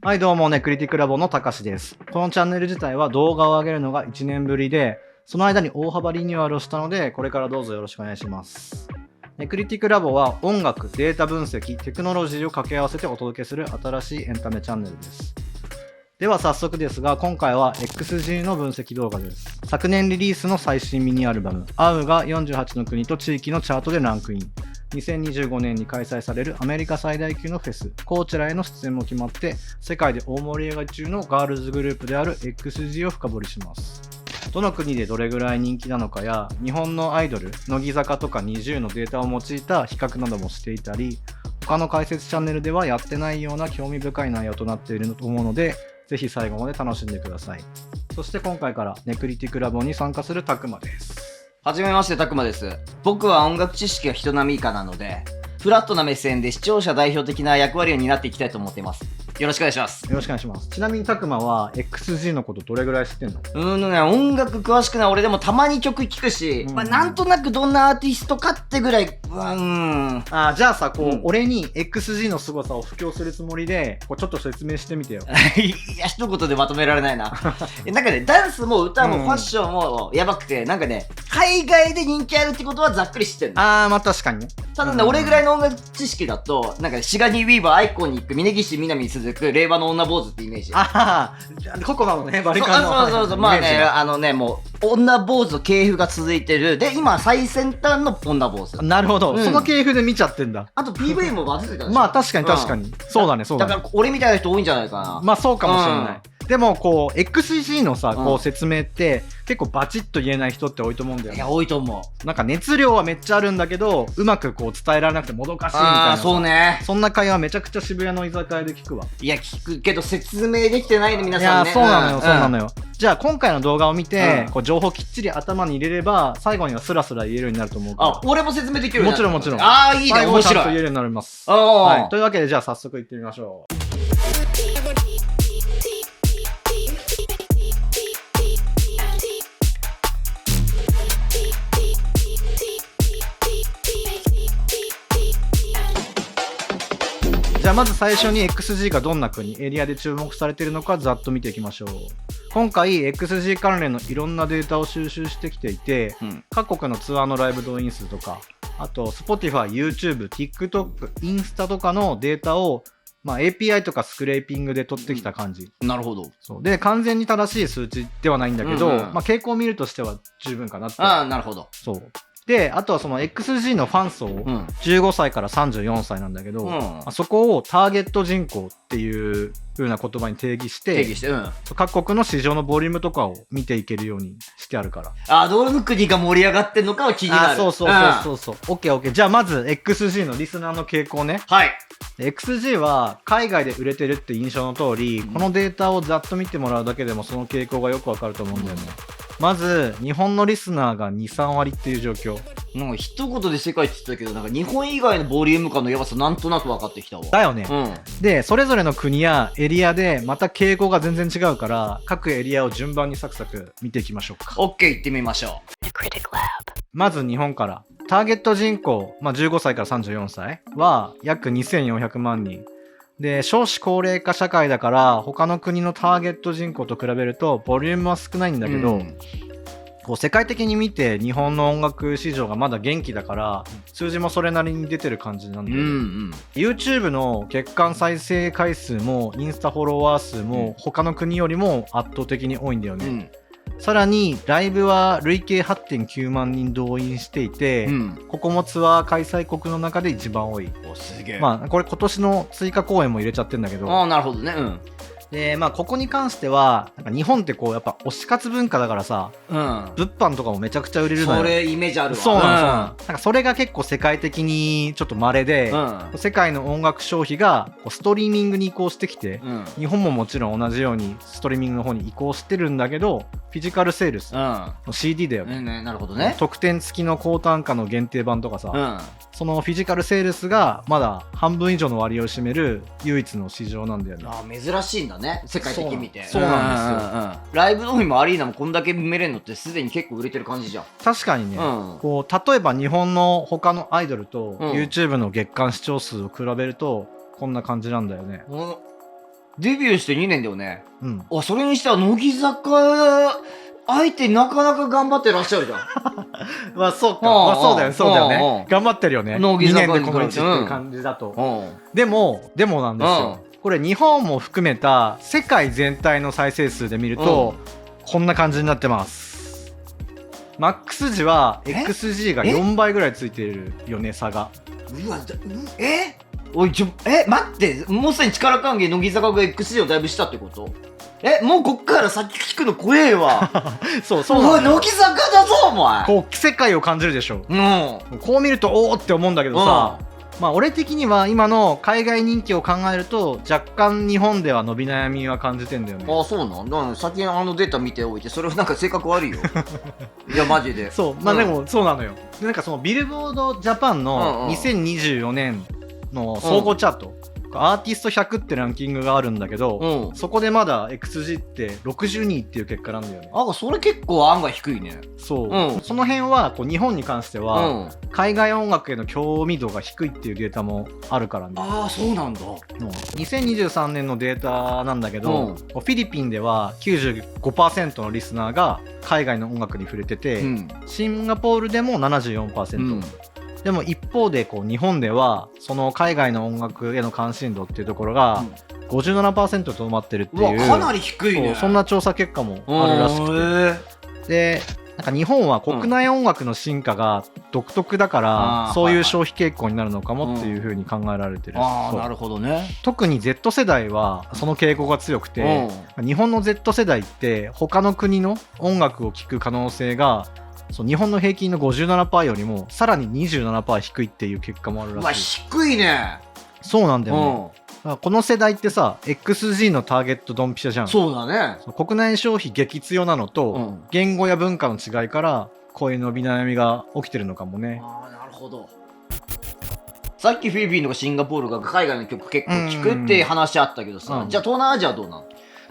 はいどうもね、クリティックラボのたかしです。このチャンネル自体は動画を上げるのが1年ぶりで、その間に大幅リニューアルをしたので、これからどうぞよろしくお願いします。クリティックラボは音楽、データ分析、テクノロジーを掛け合わせてお届けする新しいエンタメチャンネルです。では早速ですが、今回は XG の分析動画です。昨年リリースの最新ミニアルバム、AU が48の国と地域のチャートでランクイン。2025年に開催されるアメリカ最大級のフェス、コーチェラへの出演も決まって、世界で大盛り上がり中のガールズグループである XG を深掘りします。どの国でどれぐらい人気なのかや、日本のアイドル、乃木坂とか NiziU のデータを用いた比較などもしていたり、他の解説チャンネルではやってないような興味深い内容となっていると思うので、ぜひ最後まで楽しんでください。そして今回からネクリティックラボに参加するたくまです。はじめまして、たくまです。僕は音楽知識が人並み以下なので、フラットな目線で視聴者代表的な役割を担っていきたいと思っています。よろしくお願いします。よろしくお願いします。ちなみにたくまは XG のことどれぐらい知ってんの？音楽詳しくない俺でもたまに曲聴くし、なんとなくどんなアーティストかってぐらい、じゃあさ、俺に XG の凄さを布教するつもりで、ちょっと説明してみてよ。いや、一言でまとめられないな。なんかね、ダンスも歌もファッションもやばくて、なんかね、海外で人気あるってことはざっくり知ってんの。まあ確かにね。ただね、俺ぐらいの音楽知識だと、なんかシガニー・ウィーバー、アイコニック、峯岸みなみに続く令和の女坊主ってイメージ。ココナのね、バリカンの。そう。まあね、もう、女坊主の系譜が続いてる。で、今、最先端の女坊主。なるほど。その系譜で見ちゃってんだ。あと PV もバズってたでしょ。まあ確かに。そうだね。だから、俺みたいな人多いんじゃないかな。まあそうかもしれない。でもXG のさ、説明って結構バチッと言えない人って多いと思うんだよね。いや、多いと思う。なんか熱量はめっちゃあるんだけど、うまく伝えられなくてもどかしいみたいな。そうね。そんな会話めちゃくちゃ渋谷の居酒屋で聞くわ。いや、聞くけど説明できてないの皆さんね。いや、そうなのよ。じゃあ今回の動画を見て、情報きっちり頭に入れれば、最後にはスラスラ言えるようになると思うから。俺も説明できるようになる。もちろん。いいね、面白い。最後ちゃんと言えるようになります。はい。というわけで、じゃあ早速行ってみましょう。じゃあまず最初に XG がどんな国、エリアで注目されているのかざっと見ていきましょう。今回 XG 関連のいろんなデータを収集してきていて、各国のツアーのライブ動員数とか、あと Spotify、YouTube、TikTok、インスタとかのデータをAPI とかスクレーピングで取ってきた感じ。なるほど。そうで、完全に正しい数値ではないんだけど、傾向を見るとしては十分かなって。なるほど。そう。で、あとはその XG のファン層、15歳から34歳なんだけど、そこをターゲット人口っていう風な言葉に定義して、各国の市場のボリュームとかを見ていけるようにしてあるから。どの国が盛り上がってんのかは気になる。そう。オッケー。じゃあまず XG のリスナーの傾向ね。はい。XG は海外で売れてるって印象の通り、このデータをざっと見てもらうだけでもその傾向がよくわかると思うんだよね。まず日本のリスナーが 2,3 割っていう状況。なんか一言で世界って言ってたけど、なんか日本以外のボリューム感のやばさなんとなく分かってきたわ。だよね。で、それぞれの国やエリアでまた傾向が全然違うから、各エリアを順番にサクサク見ていきましょうか。OK、行ってみましょう。まず日本から。ターゲット人口、15歳から34歳は約2400万人。で、少子高齢化社会だから、他の国のターゲット人口と比べると、ボリュームは少ないんだけど、世界的に見て日本の音楽市場がまだ元気だから、数字もそれなりに出てる感じなんだよね。YouTube の月間再生回数も、インスタフォロワー数も、他の国よりも圧倒的に多いんだよね。さらにライブは累計 8.9 万人動員していて、ここもツアー開催国の中で一番多い。すげえ。これ今年の追加公演も入れちゃってんだけど。なるほどね。で、ここに関しては、なんか日本ってやっぱ推し活文化だからさ、物販とかもめちゃくちゃ売れるのよ。それイメージあるわ。そうなんかそれが結構世界的にちょっと稀で、世界の音楽消費がストリーミングに移行してきて、日本ももちろん同じようにストリーミングの方に移行してるんだけど、フィジカルセールスの CD だよね。なるほどね。特典付きの高単価の限定版とかさ、そのフィジカルセールスがまだ半分以上の割合を占める唯一の市場なんだよね。珍しいんだね、世界的に見て。そうなんですよ。ライブのみもアリーナもこんだけ埋めれるのってすでに結構売れてる感じじゃん。確かにね、例えば日本の他のアイドルと YouTube の月間視聴数を比べるとこんな感じなんだよね。デビューして2年だよね。うん。あ、それにしては乃木坂相手なかなか頑張ってらっしゃるじゃん。まあそうか。うんまあそうだよね。そうだようんね。頑張ってるよね。2乃木坂年でこの位置っていう感じだと。うん。でもなんですよ。これ日本も含めた世界全体の再生数で見ると、こんな感じになってます。マックス時は XG が4倍ぐらいついてるよね、差が。うわ、おい、待って、もうすでに力関係乃木坂が XG をだいぶしたってこと？もうこっから先聞くの怖えわ。そうおい、なんだよ。乃木坂だぞ、お前。こう世界を感じるでしょ。こう見るとおおって思うんだけどさ、まあ俺的には今の海外人気を考えると若干日本では伸び悩みは感じてんだよね。あ、そうなんだ。先にデータ見ておいて、それはなんか性格悪いよ。いや、マジで。そう、まあでもそうなのよ。でなんかそのビルボードジャパンの2024年の総合チャート、アーティスト100ってランキングがあるんだけど、そこでまだ XG って62っていう結果なんだよね。それ結構案外低いね。そう、その辺はこう日本に関しては、海外音楽への興味度が低いっていうデータもあるからね。そうなんだ。2023年のデータなんだけど、フィリピンでは 95% のリスナーが海外の音楽に触れてて、シンガポールでも 74%、でも一方でこう日本ではその海外の音楽への関心度っていうところが 57% とどまってるっていう、かなり低いね。そんな調査結果もあるらしくて、でなんか日本は国内音楽の進化が独特だから、そういう消費傾向になるのかもっていうふうに考えられてる。なるほどね。特に Z 世代はその傾向が強くて、日本の Z 世代って他の国の音楽を聴く可能性が日本の平均の 57% よりもさらに 27% 低いっていう結果もあるらしい。低いね。そうなんだよね。だからこの世代ってさ XG のターゲットドンピシャじゃん。そうだね。国内消費激強なのと、言語や文化の違いからこういう伸び悩みが起きてるのかもね。なるほど。さっきフィリピンとかシンガポールが海外の曲結構聴くって話あったけどさ、じゃあ東南アジアはどうなの？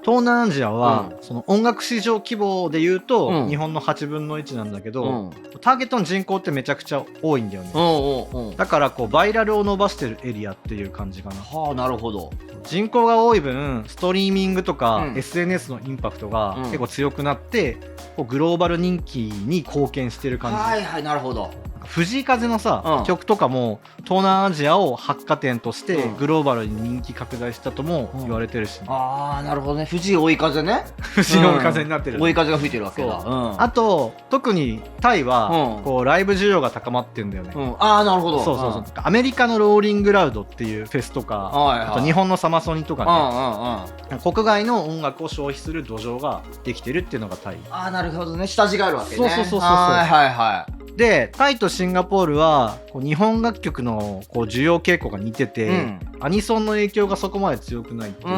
東南アジアは、その音楽市場規模でいうと、日本の8分の1なんだけど、ターゲットの人口ってめちゃくちゃ多いんだよね。だからこうバイラルを伸ばしてるエリアっていう感じかな。なるほど。人口が多い分ストリーミングとか、SNS のインパクトが結構強くなって、こうグローバル人気に貢献してる感じ。なるほど。藤井風のさ、曲とかも東南アジアを発火点としてグローバルに人気拡大したとも言われてるし、なるほどね。藤井追い風ね。藤井追い風になってる、追い風が吹いてるわけだ。あと特にタイは、こうライブ需要が高まってんだよね。なるほど。そうアメリカのローリングラウドっていうフェスとか、あと日本のサマソニとかね、国外の音楽を消費する土壌ができてるっていうのがタイ。なるほどね。下地があるわけね。そうでタイとシンガポールはこう日本楽曲のこう需要傾向が似てて、アニソンの影響がそこまで強くないっていう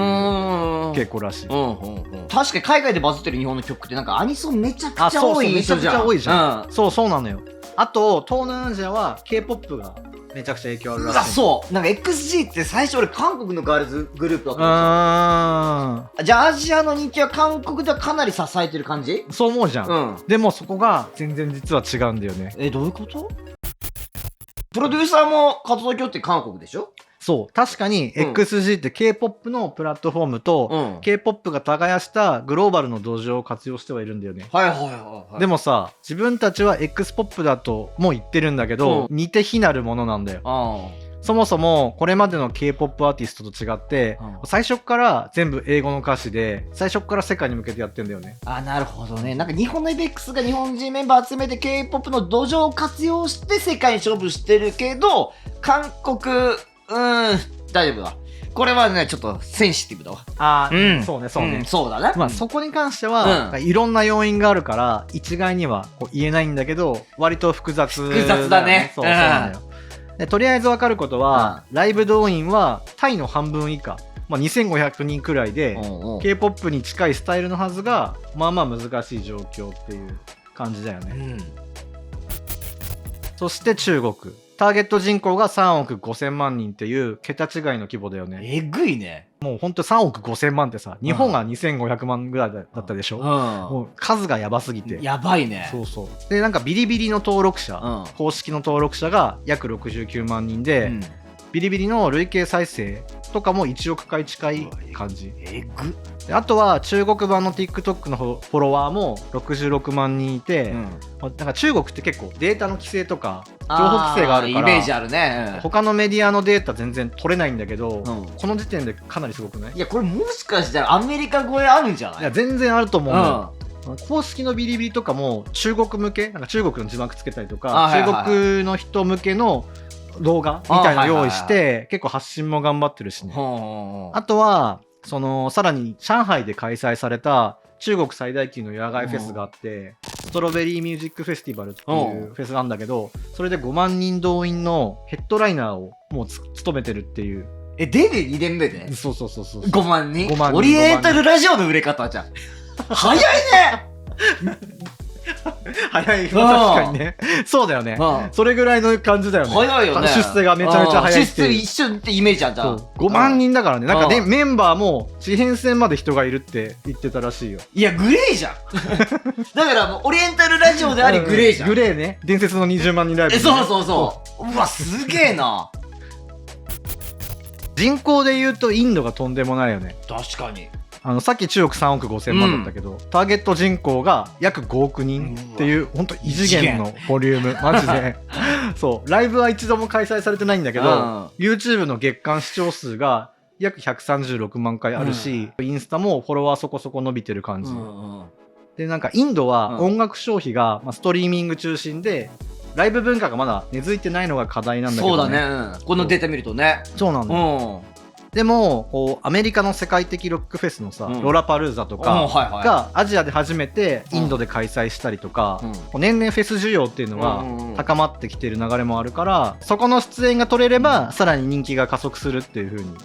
傾向らしい。確かに海外でバズってる日本の曲ってなんかアニソンめちゃくちゃ多い印象じゃん。めちゃくちゃ多いじゃん。そうなのよ。あと東南アジアは K-POP がめちゃくちゃ影響あるらしい。なんか XG って最初俺韓国のガールズグループだったんですよ。じゃあアジアの人気は韓国ではかなり支えてる感じ？そう思うじゃん。でもそこが全然実は違うんだよね。どういうこと？プロデューサーも活動拠点韓国でしょ？そう確かに XG って K-POP のプラットフォームと、K-POP が耕したグローバルの土壌を活用してはいるんだよね。でもさ自分たちは X-POP だとも言ってるんだけど、似て非なるものなんだよ。そもそもこれまでの K-POP アーティストと違って、最初から全部英語の歌詞で最初から世界に向けてやってんだよね。なるほどね。なんか日本の ABEX が日本人メンバー集めて K-POP の土壌を活用して世界に勝負してるけど、韓国大丈夫だ。これはねちょっとセンシティブだわ。そうだね。まあそこに関しては、いろんな要因があるから一概にはこう言えないんだけど、割と複雑だね。そうなんだよ。でとりあえず分かることは、ライブ動員はタイの半分以下、2500人くらいで、K-POP に近いスタイルのはずがまあまあ難しい状況っていう感じだよね。そして中国、ターゲット人口が3億5000万人っていう桁違いの規模だよね。えぐいね。もうほんと3億5000万ってさ、日本が2500万ぐらいだったでしょ。もう数がやばすぎてやばいね。でなんかビリビリの登録者、公式の登録者が約69万人で、ビリビリの累計再生とかも1億回近い感じ。えぐ。であとは中国版の TikTok のフォロワーも66万人いて、なんか中国って結構データの規制とか情報規制があるからイメージあるね。他のメディアのデータ全然取れないんだけど、うんこの時点でかなりすごくない？いや、これもしかしたらアメリカ超えあるんじゃない？いや全然あると思うんだよ。うん公式のビリビリとかも中国向け、なんか中国の字幕つけたりとか、はいはいはい中国の人向けの動画みたいなの用意して、結構発信も頑張ってるしね。あとはそのさらに上海で開催された中国最大級の野外フェスがあって、ストロベリーミュージックフェスティバルっていうフェスなんだけど、それで5万人動員のヘッドライナーをもう務めてるっていう。デビュー2年目でそうそうそうそう。 5万人5万人オリエンタルラジオの売れ方じゃん。早いね。早い。確かにね。そうだよね。それぐらいの感じだよね。早いよね。出世がめちゃめちゃ早いっていう。出世一緒ってイメージあんじゃん。そう5万人だからね。なんかね、メンバーも地平線まで人がいるって言ってたらしいよ。いや、グレーじゃん。だからもうオリエンタルラジオでありグレーじゃん。グレーね。伝説の20万人ライブ、ね。そうそうそう。うわ、すげえな。人口で言うとインドがとんでもないよね。確かに。さっき中国3億5千万だったけど、ターゲット人口が約5億人っていう本当異次元のボリュームマジでそうライブは一度も開催されてないんだけど、YouTube の月間視聴数が約136万回あるし、インスタもフォロワーそこそこ伸びてる感じ、でなんかインドは音楽消費が、ストリーミング中心でライブ文化がまだ根付いてないのが課題なんだけど、ね、そうだね、このデータ見るとね。そうなんだよ、でもこうアメリカの世界的ロックフェスのさ、ロラパルーザとかがアジアで初めてインドで開催したりとか、年々フェス需要っていうのが高まってきてる流れもあるから、そこの出演が取れればさらに人気が加速するっていう風に考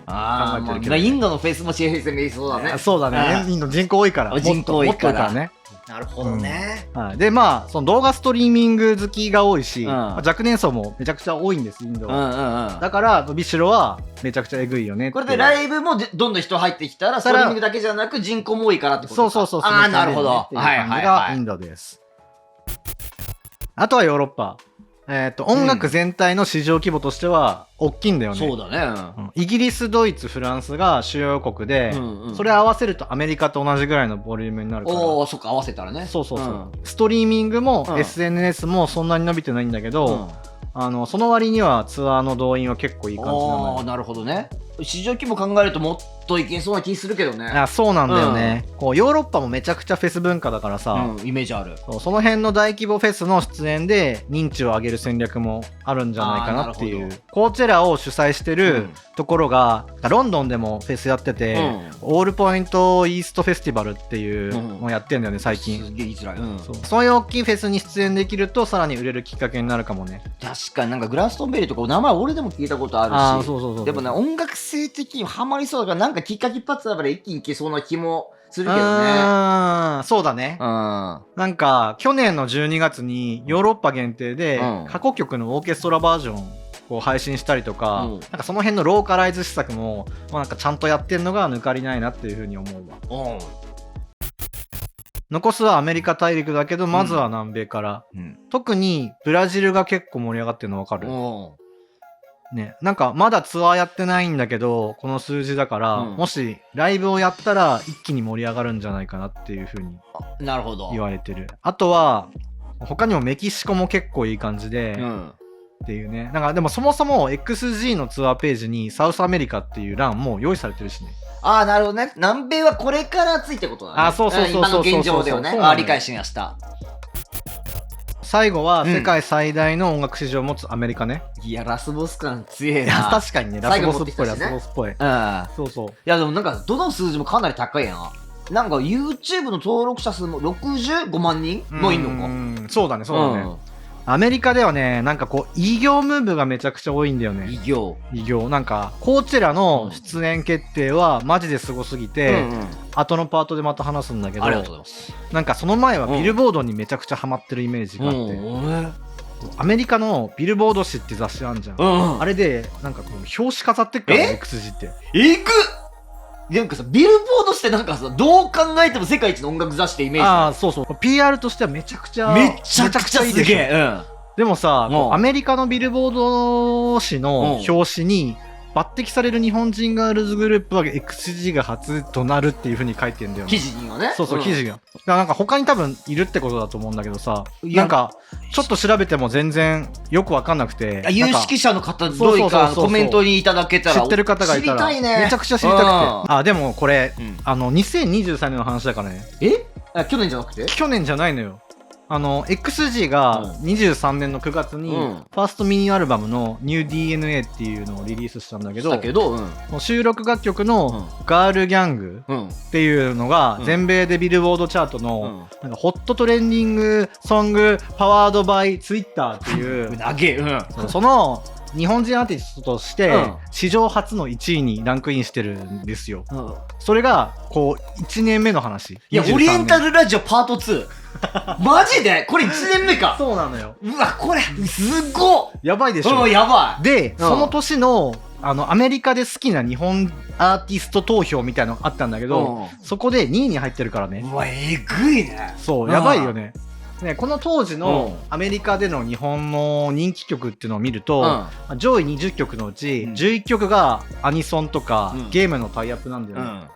えてるけど、インドのフェスもシェフェス見えそうだね。そうだね、インド人口多いから人口多いからね。なるほどね、でその動画ストリーミング好きが多いし、若年層もめちゃくちゃ多いんですインドは、だから伸びしろはめちゃくちゃえぐいよね。これでライブもどんどん人入ってきたらストリーミングだけじゃなく人口も多いからってことか。そうなるほど。はいはいはい。インドです。あとはヨーロッパ。音楽全体の市場規模としては大きいんだよね。そうだね。イギリス、ドイツ、フランスが主要国で、それ合わせるとアメリカと同じぐらいのボリュームになるから。そっか、合わせたらね。そう。ストリーミングも SNS もそんなに伸びてないんだけど、その割にはツアーの動員は結構いい感じなのよ。なるほどね。市場規模考えるともっといけそうな気するけどね。そうなんだよね、こうヨーロッパもめちゃくちゃフェス文化だからさ、イメージある。その辺の大規模フェスの出演で認知を上げる戦略もあるんじゃないかなっていう。コーチェラを主催してるところが、ロンドンでもフェスやってて、オールポイントイーストフェスティバルっていうのをやってんだよね最近。すげえ言いづらい。そういう大きいフェスに出演できるとさらに売れるきっかけになるかもね。確かになんかグラストンベリーとか名前俺でも聞いたことあるし、でもね音楽性的にハマりそうだからなんかきっかけ一発だから一気にいけそうな気もするけどね。そうだね。なんか去年の12月にヨーロッパ限定で過去曲のオーケストラバージョンを配信したりとか、なんかその辺のローカライズ施策も、なんかちゃんとやってんのが抜かりないなっていうふうに思うわ。残すはアメリカ大陸だけど、まずは南米から、特にブラジルが結構盛り上がってるの分かる？ね、なんかまだツアーやってないんだけどこの数字だから、もしライブをやったら一気に盛り上がるんじゃないかなっていう風に言われてる。あとは他にもメキシコも結構いい感じで、っていうね。なんかでもそもそも XG のツアーページにサウスアメリカっていう欄も用意されてるしね。なるほどね。南米はこれから暑いってことだね。そう今の現状ではね。理解しました。最後は世界最大の音楽市場を持つアメリカね。いや、ラスボス感強えな。確かにね、ラスボスっぽい、ラスボスっぽい。そう。いや、でもなんか、どの数字もかなり高いな。なんか、YouTube の登録者数も65万人もいんのか。そうだね。アメリカではね、なんかこう、異業ムーブがめちゃくちゃ多いんだよね。異業。なんか、コーチェラの出演決定はマジですごすぎて、後のパートでまた話すんだけど、ありがとうございます。なんかその前はビルボードにめちゃくちゃハマってるイメージがあって、アメリカのビルボード誌って雑誌あんじゃん。あれで、なんかこう、表紙飾ってっからね、XG って。なんかさ、ビルボードしてなんかさ、どう考えても世界一の音楽雑誌ってイメージ。そう。PR としてはめちゃくちゃすげえ。でもさ、うんアメリカのビルボード誌のうん表紙に抜擢される日本人ガールズグループは XG が初となるっていう風に書いてんだよね。記事にはね。そうそう、記事が。だからなんか他に多分いるってことだと思うんだけどさ、いやなんかちょっと調べても全然よくわかんなくて、有なんか識者の方どういそうそうそうそうかコメントにいただけたら知ってる方がいたら知りたいね。めちゃくちゃ知りたくて、うんあでもこれうん2023年の話だからね。あ、去年じゃなくて？去年じゃないのよ。XG が23年の9月に、うんファーストミニアルバムの New DNA っていうのをリリースしたんだけど、だけど、もう収録楽曲のガールギャングうん。っていうのがうん全米でビルボードチャートうのん。なんかホットトレンディングソングパワードバイツイッターっていう投げ、その日本人アーティストとしてうん史上初の1位にランクインしてるんですよ。うん。それがこう1年目の話。いや、 23オリエンタルラジオパート2。マジでこれ1年目か。そうなのよ。うわ、これ、すっごっ。やばいでしょ。うん、やばい。で、その年のアメリカで好きな日本アーティスト投票みたいなのがあったんだけど、そこで2位に入ってるからね。うわ、えぐいね。そう、うんやばいよね。ね、この当時のうんアメリカでの日本の人気曲っていうのを見ると、うん。上位20曲のうちうん11曲がアニソンとか、うんゲームのタイアップなんだよね。うん。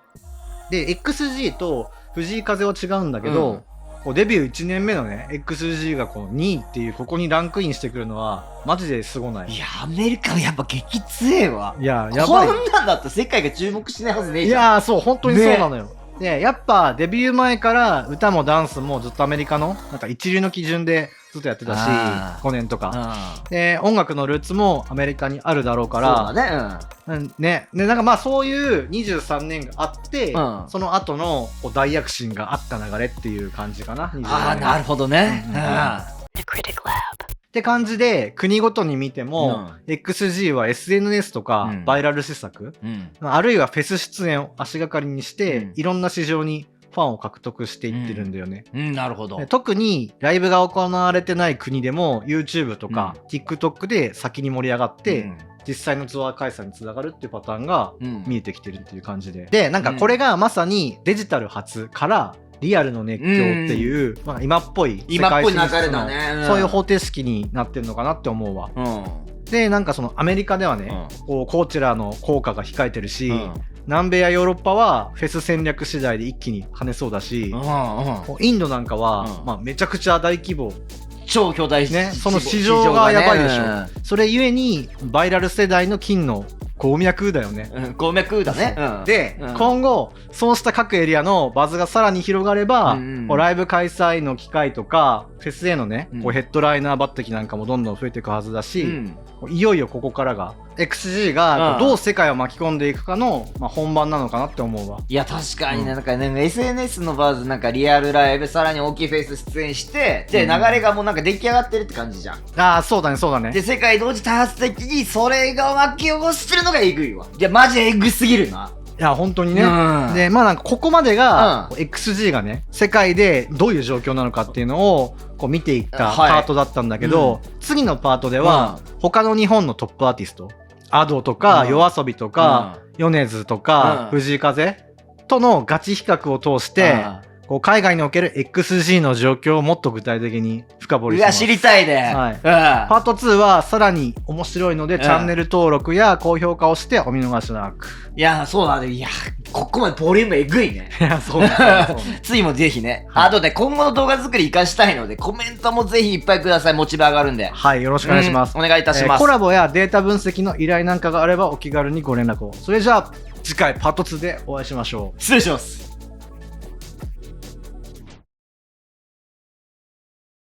で XG と藤井風は違うんだけど、こうデビュー1年目のね XG がこの2位っていうここにランクインしてくるのはマジですごない。いや、アメリカはやっぱ激強えわ。いややばい。こんなんだったら世界が注目しないはずねえいじゃん。やーそう本当にそうなのよ。でやっぱデビュー前から歌もダンスもずっとアメリカのなんか一流の基準でずっとやってたしあー5年とか。うん。で音楽のルーツもアメリカにあるだろうかそうだら、ね。ね、でなんかまあそういう23年があって、うんその後のこう大躍進があった流れっていう感じかな。うん。ああ、なるほどね。うんうんうんうん。 The Critic Lab. って感じで国ごとに見ても、XG は SNS とかうんバイラル施策、うん。あるいはフェス出演を足がかりにして、うんいろんな市場にファンを獲得していってるんだよね。うん、なるほどで。特にライブが行われてない国でも YouTube とか、TikTok で先に盛り上がって、実際のツアー開催につながるっていうパターンがうん、見えてきてるっていう感じで。で、なんかこれがまさにデジタル初からリアルの熱狂っていう、まあ、今っぽい今っぽい流世界進出のれだね。うんそういう方程式になってるのかなって思うわ。うん。で、なんかそのアメリカではね、こうコーチェラの効果が控えてるし、南米やヨーロッパはフェス戦略次第で一気に跳ねそうだし、こうインドなんかは、うんまあ、めちゃくちゃ大規模、超巨大ね、その市場がやばいでしょ。ねそれゆえにバイラル世代の金の鉱脈だよね。うん、鉱脈だね。うん、で、うん今後そうした各エリアのバズがさらに広がれば、うんこうライブ開催の機会とかフェスへのね、うんこうヘッドライナー抜擢なんかもどんどん増えていくはずだし、うんいよいよここからが XG がうんどう世界を巻き込んでいくかの、まあ、本番なのかなって思うわ。いや、確かにね、うんなんかね、SNS のバズ、なんかリアルライブ、さらに大きいフェイス出演して、で、うん流れがもうなんか出来上がってるって感じじゃん。ああそうだねそうだね。で、世界同時多発的にそれが巻き起こしてるのがえぐいわ。いや、マジえぐすぎるな。いや本当にね。うんでまあなんかここまでが、うん XG がね世界でどういう状況なのかっていうのをこう見ていったパはいートだったんだけど、次のパートでは、他の日本のトップアーティストAdoとか、うん YOASOBI とか、米津とか、うん藤井風とのガチ比較を通して、こう海外における XG の状況をもっと具体的に深掘りうわ、します。知りたいね。はいパパート2はさらに面白いので、んチャンネル登録や高評価をしてお見逃しなく。いや、そうだね。いや、ここまでボリュームえぐいね。いや、そうね。そうね次もぜひね。はいあとで今後の動画作り活かしたいので、コメントもぜひいっぱいください。モチベ上がるんで。はい、よろしくお願いします。うんお願いいたします。コラボやデータ分析の依頼なんかがあればお気軽にご連絡を。それじゃあ、次回パート2でお会いしましょう。失礼します。